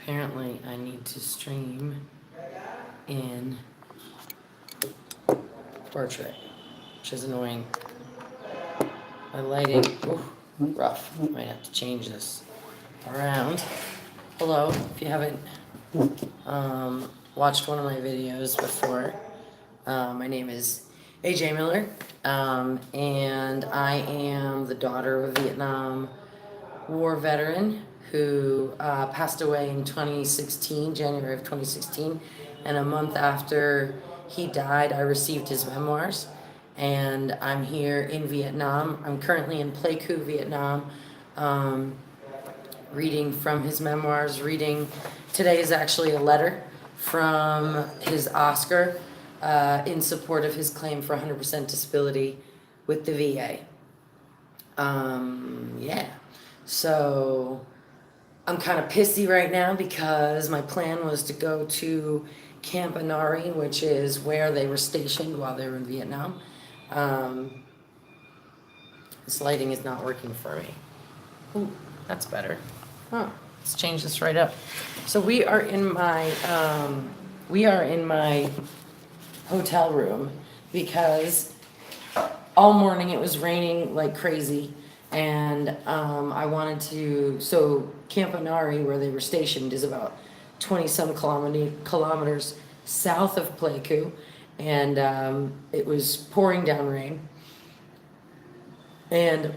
Apparently, I need to stream in portrait, which is annoying. My lighting, ooh, rough. Might have to change this around. Hello, if you haven't watched one of my videos before, my name is AJ Miller, and I am the daughter of a Vietnam War veteran who passed away in 2016, January of 2016, and a month after he died, I received his memoirs, and I'm here in Vietnam. I'm currently in Pleiku, Vietnam, reading from his memoirs. Today is actually a letter from his Oscar in support of his claim for 100% disability with the VA. Yeah. So I'm kind of pissy right now because my plan was to go to Camp Anari, which is where they were stationed while they were in Vietnam. This lighting is not working for me. Ooh, that's better. Huh. Let's change this right up. So we are in my hotel room because all morning it was raining like crazy, and I wanted to. So Camp Anari, where they were stationed, is about 20-some kilometers south of Pleiku, and it was pouring down rain, and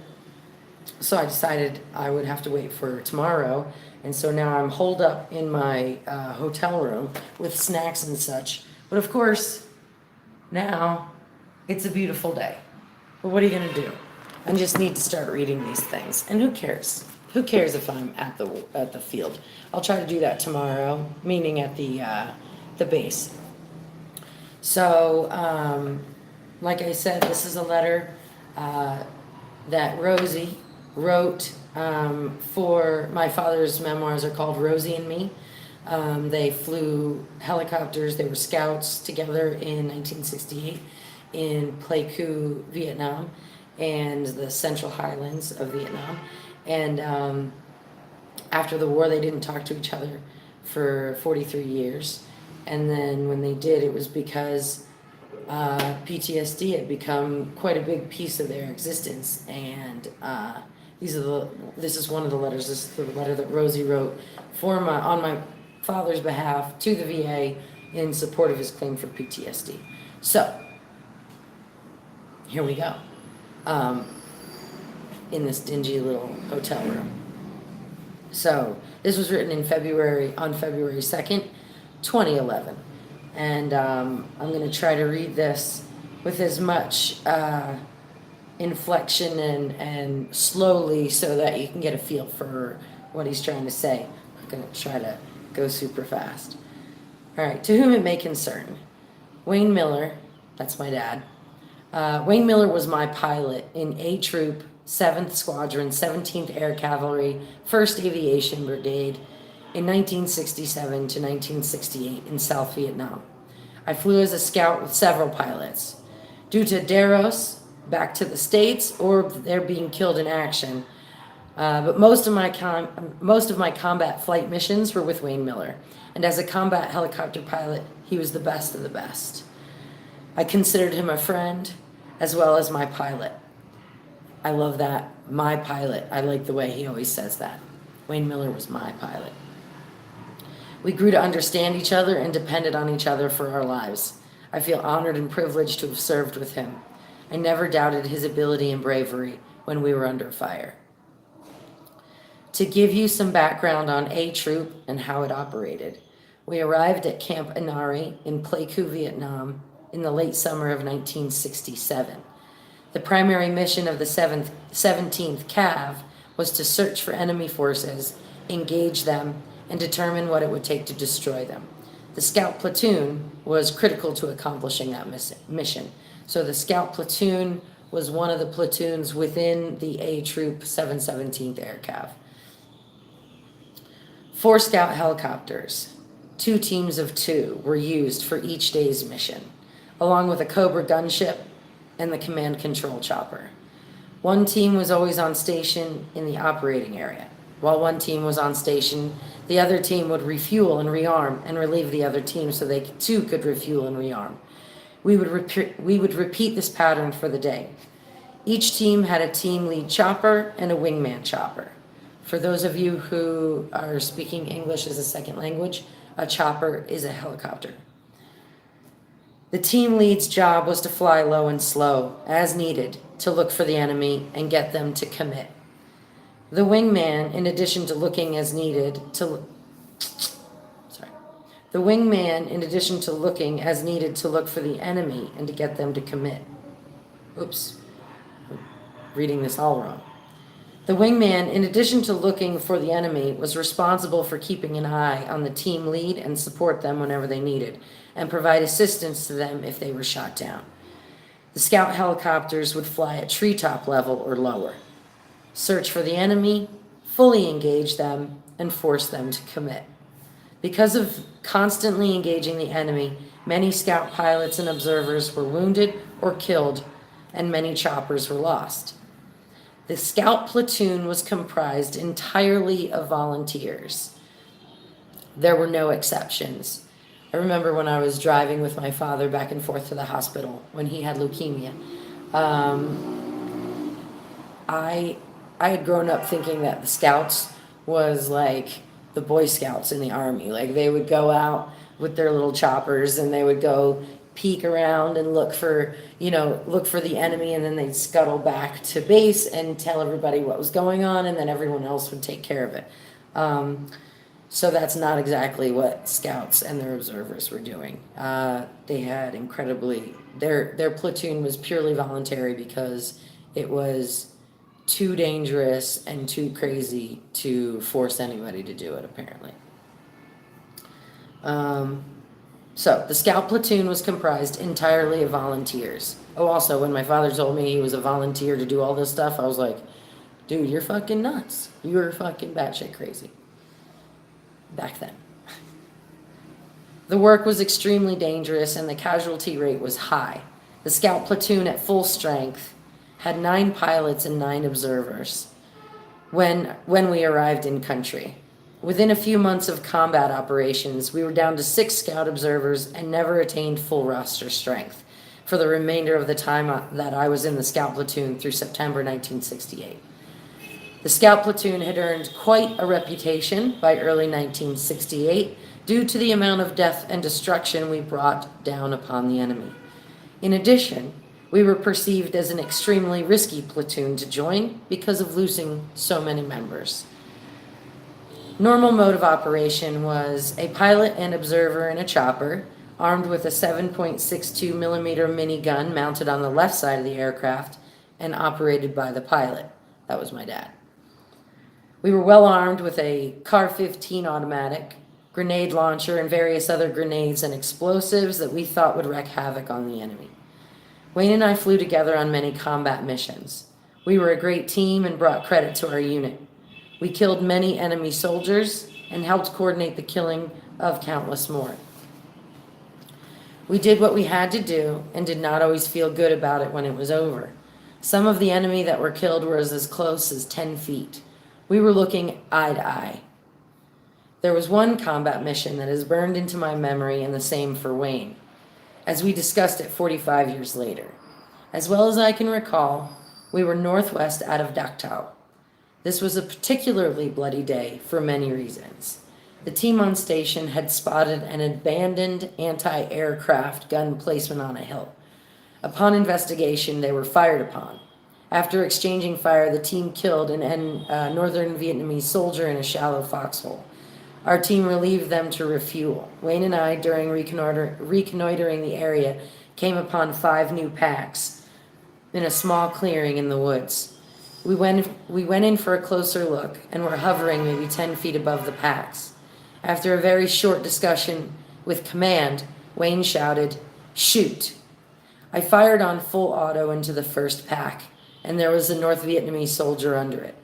so I decided I would have to wait for tomorrow, and so now I'm holed up in my hotel room with snacks and such. But of course, now it's a beautiful day. But what are you gonna do? I just need to start reading these things. And who cares? Who cares if I'm at the field? I'll try to do that tomorrow, meaning at the base. So, like I said, this is a letter that Rosie wrote for my father's memoirs are called Rosie and Me. They flew helicopters. They were scouts together in 1968 in Pleiku, Vietnam, and the Central Highlands of Vietnam. And after the war, they didn't talk to each other for 43 years. And then when they did, it was because PTSD had become quite a big piece of their existence. And this is one of the letters. This is the letter that Rosie wrote on my father's behalf to the VA in support of his claim for PTSD. So here we go. In this dingy little hotel room. So this was written on February 2nd, 2011. And I'm going to try to read this with as much inflection and slowly so that you can get a feel for what he's trying to say. I'm going to try to go super fast. All right, to whom it may concern. Wayne Miller, that's my dad. Wayne Miller was my pilot in A Troop, 7th Squadron, 17th Air Cavalry, 1st Aviation Brigade in 1967 to 1968 in South Vietnam. I flew as a scout with several pilots. Due to Daros, back to the States, or they're being killed in action. But most of my combat flight missions were with Wayne Miller. And as a combat helicopter pilot, he was the best of the best. I considered him a friend as well as my pilot. I love that. My pilot. I like the way he always says that. Wayne Miller was my pilot. We grew to understand each other and depended on each other for our lives. I feel honored and privileged to have served with him. I never doubted his ability and bravery when we were under fire. To give you some background on A Troop and how it operated, we arrived at Camp Anari in Pleiku, Vietnam in the late summer of 1967. The primary mission of the 17th Cav was to search for enemy forces, engage them, and determine what it would take to destroy them. The scout platoon was critical to accomplishing that mission. So the scout platoon was one of the platoons within the A Troop 717th Air Cav. 4 scout helicopters, 2 teams of 2 were used for each day's mission, along with a Cobra gunship and the command control chopper. One team was always on station in the operating area. While one team was on station, the other team would refuel and rearm and relieve the other team so they too could refuel and rearm. We would repeat this pattern for the day. Each team had a team lead chopper and a wingman chopper. For those of you who are speaking English as a second language, a chopper is a helicopter. The team lead's job was to fly low and slow, as needed, to look for the enemy and get them to commit. The wingman, in addition to looking as needed to The wingman, in addition to looking as needed to look for the enemy and to get them to commit. Oops, I'm reading this all wrong. The wingman, in addition to looking for the enemy, was responsible for keeping an eye on the team lead and support them whenever they needed, and provide assistance to them if they were shot down. The scout helicopters would fly at treetop level or lower, search for the enemy, fully engage them, and force them to commit. Because of constantly engaging the enemy, many scout pilots and observers were wounded or killed, and many choppers were lost. The scout platoon was comprised entirely of volunteers. There were no exceptions. I remember when I was driving with my father back and forth to the hospital when he had leukemia. I had grown up thinking that the scouts was like the Boy Scouts in the Army. Like they would go out with their little choppers and they would go peek around and look for the enemy, and then they'd scuttle back to base and tell everybody what was going on, and then everyone else would take care of it. So that's not exactly what scouts and their observers were doing. They had their platoon was purely voluntary because it was too dangerous and too crazy to force anybody to do it, apparently. So the scout platoon was comprised entirely of volunteers. Oh, also, when my father told me he was a volunteer to do all this stuff, I was like, dude, you're fucking nuts. You're fucking batshit crazy. Back then. The work was extremely dangerous and the casualty rate was high. The scout platoon at full strength had 9 pilots and 9 observers when we arrived in country. Within a few months of combat operations, we were down to 6 scout observers and never attained full roster strength for the remainder of the time that I was in the scout platoon through September 1968. The scout platoon had earned quite a reputation by early 1968 due to the amount of death and destruction we brought down upon the enemy. In addition, we were perceived as an extremely risky platoon to join because of losing so many members. Normal mode of operation was a pilot and observer in a chopper, armed with a 7.62 millimeter minigun mounted on the left side of the aircraft and operated by the pilot. That was my dad. We were well armed with a CAR-15 automatic, grenade launcher, and various other grenades and explosives that we thought would wreak havoc on the enemy. Wayne and I flew together on many combat missions. We were a great team and brought credit to our unit. We killed many enemy soldiers and helped coordinate the killing of countless more. We did what we had to do and did not always feel good about it when it was over. Some of the enemy that were killed were as close as 10 feet. We were looking eye to eye. There was one combat mission that is burned into my memory, and the same for Wayne, as we discussed it 45 years later. As well as I can recall, we were northwest out of Dachau. This was a particularly bloody day for many reasons. The team on station had spotted an abandoned anti-aircraft gun placement on a hill. Upon investigation, they were fired upon. After exchanging fire, the team killed a northern Vietnamese soldier in a shallow foxhole. Our team relieved them to refuel. Wayne and I, during reconnoitering the area, came upon 5 new packs in a small clearing in the woods. We went in for a closer look and were hovering maybe 10 feet above the packs. After a very short discussion with command, Wayne shouted, "Shoot!" I fired on full auto into the first pack, and there was a North Vietnamese soldier under it.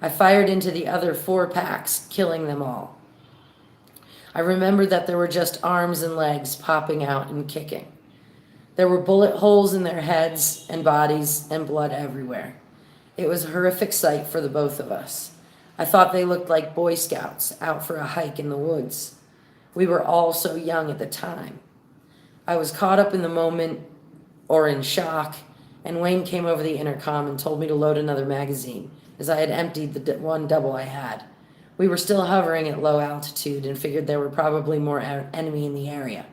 I fired into the other 4 packs, killing them all. I remembered that there were just arms and legs popping out and kicking. There were bullet holes in their heads and bodies and blood everywhere. It was a horrific sight for the both of us. I thought they looked like Boy Scouts out for a hike in the woods. We were all so young at the time. I was caught up in the moment or in shock, and Wayne came over the intercom and told me to load another magazine, as I had emptied the one double I had. We were still hovering at low altitude and figured there were probably more enemy in the area.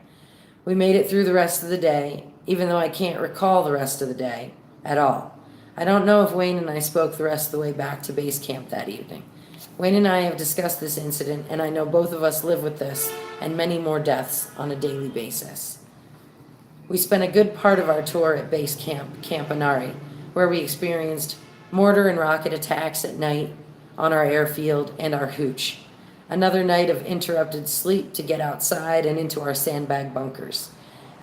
We made it through the rest of the day, even though I can't recall the rest of the day at all. I don't know if Wayne and I spoke the rest of the way back to base camp that evening. Wayne and I have discussed this incident, and I know both of us live with this and many more deaths on a daily basis. We spent a good part of our tour at base camp, Camp Anari, where we experienced mortar and rocket attacks at night on our airfield and our hooch. Another night of interrupted sleep to get outside and into our sandbag bunkers.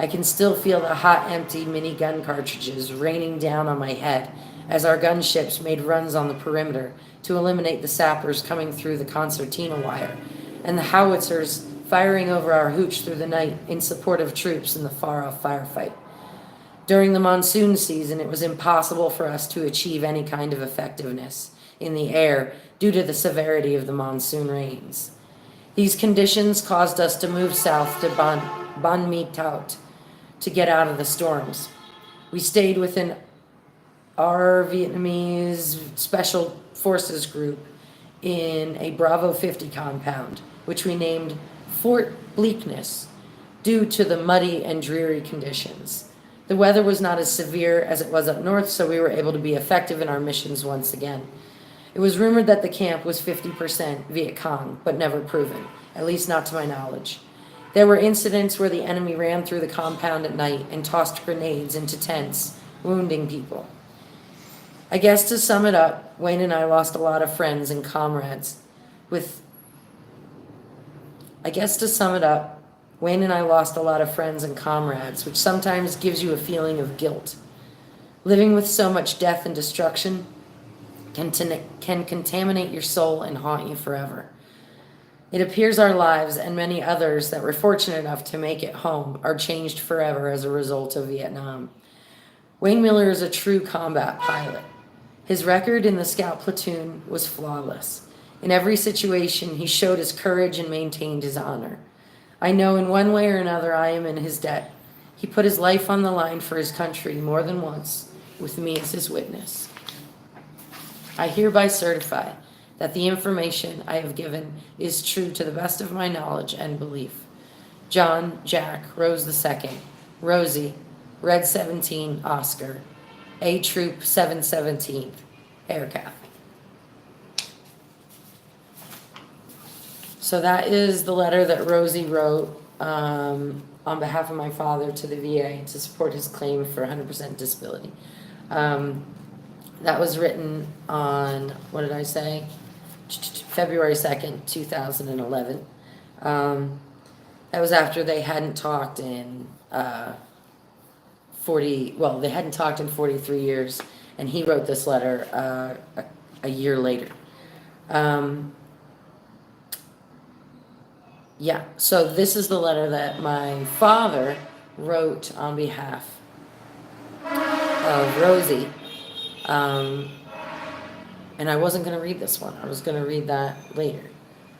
I can still feel the hot, empty mini-gun cartridges raining down on my head as our gunships made runs on the perimeter to eliminate the sappers coming through the concertina wire, and the howitzers firing over our hooch through the night in support of troops in the far-off firefight. During the monsoon season, it was impossible for us to achieve any kind of effectiveness in the air due to the severity of the monsoon rains. These conditions caused us to move south to Ban Mi Tout to get out of the storms. We stayed within our Vietnamese Special Forces group in a Bravo 50 compound, which we named Fort Bleakness, due to the muddy and dreary conditions. The weather was not as severe as it was up north, so we were able to be effective in our missions once again. It was rumored that the camp was 50% Viet Cong, but never proven, at least not to my knowledge. There were incidents where the enemy ran through the compound at night and tossed grenades into tents, wounding people. I guess to sum it up, Wayne and I lost a lot of friends and comrades which sometimes gives you a feeling of guilt. Living with so much death and destruction can contaminate your soul and haunt you forever. It appears our lives and many others that were fortunate enough to make it home are changed forever as a result of Vietnam. Wayne Miller is a true combat pilot. His record in the scout platoon was flawless. In every situation, he showed his courage and maintained his honor. I know in one way or another I am in his debt. He put his life on the line for his country more than once, with me as his witness. I hereby certify that the information I have given is true to the best of my knowledge and belief. John, Jack, Rose II, Rosie, Red 17, Oscar, A Troop 717th, Aircraft. So that is the letter that Rosie wrote on behalf of my father to the VA to support his claim for 100% disability. That was written on, what did I say? February 2nd, 2011. That was after they hadn't talked in they hadn't talked in 43 years, and he wrote this letter a year later. So this is the letter that my father wrote on behalf of Rosie. And I wasn't going to read this one. I was going to read that later.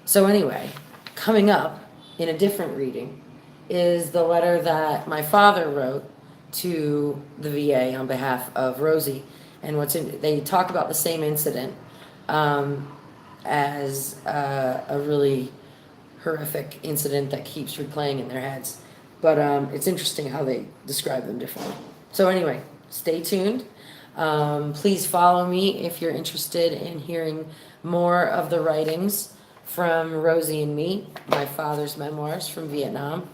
So anyway, coming up in a different reading is the letter that my father wrote to the VA on behalf of Rosie. And they talk about the same incident as a really horrific incident that keeps replaying in their heads. But it's interesting how they describe them differently. So anyway, stay tuned. Please follow me if you're interested in hearing more of the writings from Rosie and me, my father's memoirs from Vietnam.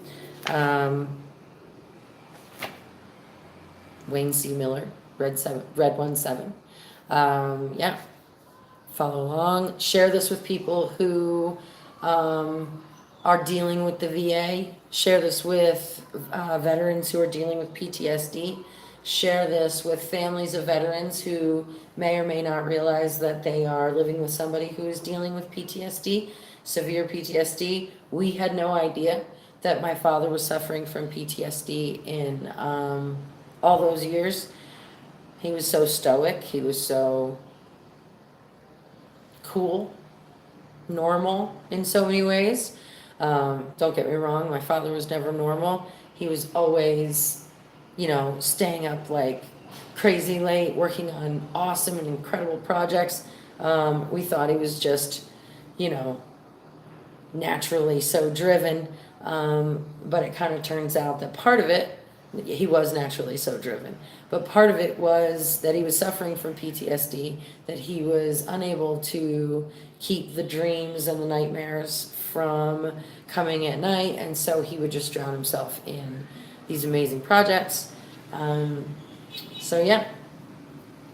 Wayne C. Miller, Red 17. Follow along. Share this with people who are dealing with the VA. Share this with veterans who are dealing with PTSD. Share this with families of veterans who may or may not realize that they are living with somebody who is dealing with PTSD, severe PTSD. We had no idea that my father was suffering from PTSD in all those years. He was so stoic. He was so cool. normal in so many ways. Don't get me wrong, my father was never normal. He was always, staying up like crazy late, working on awesome and incredible projects. We thought he was just, you know, naturally so driven. But it kind of turns out that part of it, he was naturally so driven. But part of it was that he was suffering from PTSD, that he was unable to keep the dreams and the nightmares from coming at night. And so he would just drown himself in these amazing projects. So, yeah,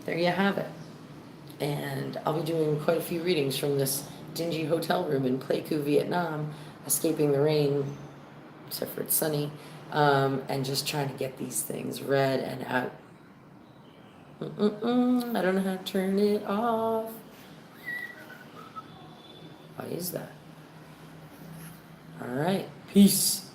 there you have it. And I'll be doing quite a few readings from this dingy hotel room in Pleiku, Vietnam, escaping the rain, except for it's sunny, and just trying to get these things read and out. I don't know how to turn it off. Why is that? All right. Peace.